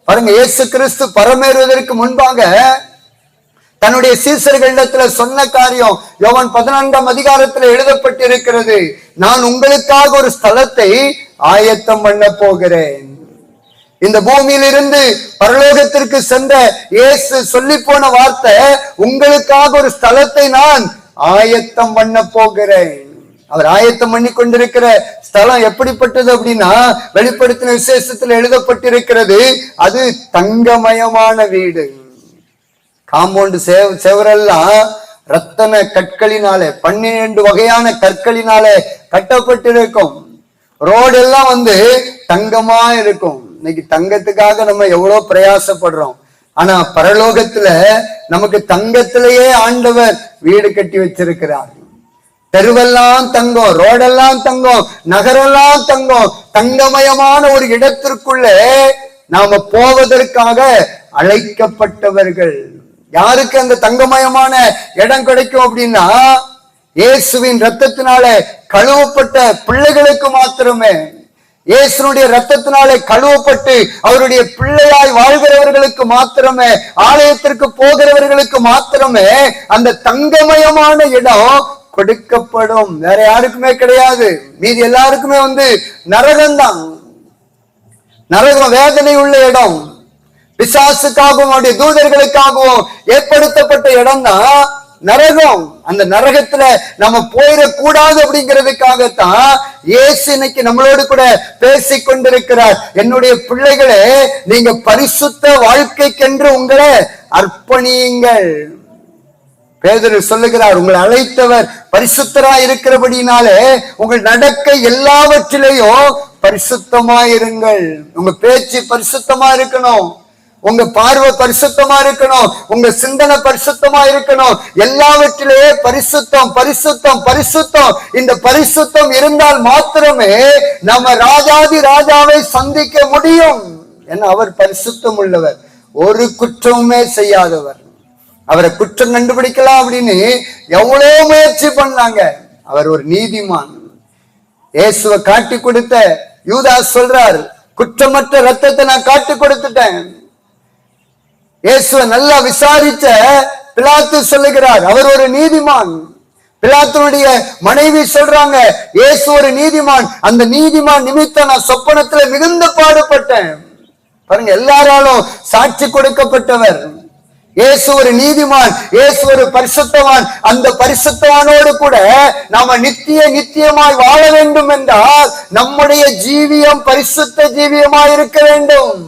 பாருங்க, இயேசு கிறிஸ்து பரமேறுவதற்கு முன்பாக தன்னுடைய சீசர்களிடத்துல சொன்ன காரியம் யோவான் 14ஆம் அதிகாரத்துல எழுதப்பட்டிருக்கிறது. நான் உங்களுக்காக ஒரு ஸ்தலத்தை ஆயத்தம் பண்ண போகிறேன். இந்த பூமியிலிருந்து பரலோகத்திற்கு சென்ற இயேசு சொல்லி போன வார்த்தை, உங்களுக்காக ஒரு ஸ்தலத்தை நான் ஆயத்தம் பண்ண போகிறேன். அவர் ஆயத்தம் பண்ணி கொண்டிருக்கிற ஸ்தலம் எப்படிப்பட்டது அப்படின்னா, வெளிப்படுத்தின விசேஷத்துல எழுதப்பட்டிருக்கிறது, அது தங்கமயமான வீடு. காம்பவுண்டு செவரெல்லாம் ரத்தன கற்களினாலே 12 வகையான கற்களினாலே கட்டப்பட்டிருக்கும். ரோடு எல்லாம் தங்கமா இருக்கும். இன்னைக்கு தங்கத்துக்காக நம்ம எவ்வளவு பிரயாசப்படுறோம். ஆனா பரலோகத்துல நமக்கு தங்கத்திலேயே ஆண்டவர் வீடு கட்டி வச்சிருக்கிறார். தெருவெல்லாம் தங்கம், ரோடெல்லாம் தங்கம், நகரெல்லாம் தங்கம், தங்கமயமான ஒரு இடத்திற்குள்ளே நாம போவதற்காக அழைக்கப்பட்டவர்கள். யாருக்கு அந்த தங்கமயமான இடம் கிடைக்கும் அப்படின்னா, இயேசுவின் ரத்தத்தினாலே கழுவப்பட்ட பிள்ளைகளுக்கு மாத்திரமே. இயேசுனுடைய ரத்தத்தினாலே கழுவப்பட்டு அவருடைய பிள்ளையாய் வாழ்கிறவர்களுக்கு மாத்திரமே, ஆலயத்திற்கு போகிறவர்களுக்கு மாத்திரமே அந்த தங்கமயமான இடம் கொடுக்கப்படும். வேற யாருக்குமே கிடையாது. மீதி எல்லாருக்குமே நரகம்தான். நரகம் வேதனை உள்ள இடம். பிசாசுக்காகவும் அவருடைய தூதர்களுக்காகவும் ஏற்படுத்தப்பட்ட இடம் தான் நரகம். அந்த நரகத்துல நம்ம போயிடக்கூடாது அப்படிங்கிறதுக்காகத்தான் இயேசு இன்னைக்கு நம்மளோடு கூட பேசி கொண்டிருக்கிறார். என்னுடைய பிள்ளைகளே, நீங்க பரிசுத்த வாழ்க்கைக்கென்று உங்களை அர்ப்பணியுங்கள். பேதுரு சொல்லுகிறார், உங்களை அழைத்தவர் பரிசுத்தராய் இருக்கிறபடினாலே உங்கள் நடக்க எல்லாவற்றிலேயும் பரிசுத்தமாயிருங்கள். உங்க பேச்சு பரிசுத்தமா இருக்கணும், உங்க பார்வை பரிசுத்தமா இருக்கணும், உங்க சிந்தனை பரிசுத்தமா இருக்கணும். எல்லாவற்றிலேயே பரிசுத்தம் பரிசுத்தம் பரிசுத்தம். இந்த பரிசுத்தம் இருந்தால் மாத்திரமே நம்ம ராஜாதி ராஜாவை சந்திக்க முடியும். ஏன்னா அவர் பரிசுத்தம் உள்ளவர், ஒரு குற்றமுமே செய்யாதவர். அவரை குற்றம் கண்டுபிடிக்கலாம் அப்படின்னு எவ்வளவு முயற்சி பண்ணாங்க. அவர் ஒரு நீதிமான். இயேசுவை காட்டி கொடுத்த யூதாஸ் சொல்றார், குற்றமற்ற ரத்தத்தை நான் காட்டி கொடுத்துட்டேன். இயேசுவை நல்லா விசாரிச்ச பிலாத்து சொல்லுகிறார், அவர் ஒரு நீதிமான். பிலாத்துடைய மனைவி சொல்றாங்க, இயேசு ஒரு நீதிமான். அந்த நீதிமான் நிமித்தம் நான் சொப்பனத்துல மிகுந்த பாடுபட்டேன். பாருங்க, எல்லாராலும் சாட்சி கொடுக்கப்பட்டவர். இயேசு ஒரு நீதிமான், இயேசு ஒரு பரிசுத்தவான். அந்த பரிசுத்தவானோடு கூட நாம நித்தியமாய் வாழ வேண்டும் என்றால் நம்முடைய ஜீவியம் பரிசுத்த ஜீவியமாய் இருக்க வேண்டும்.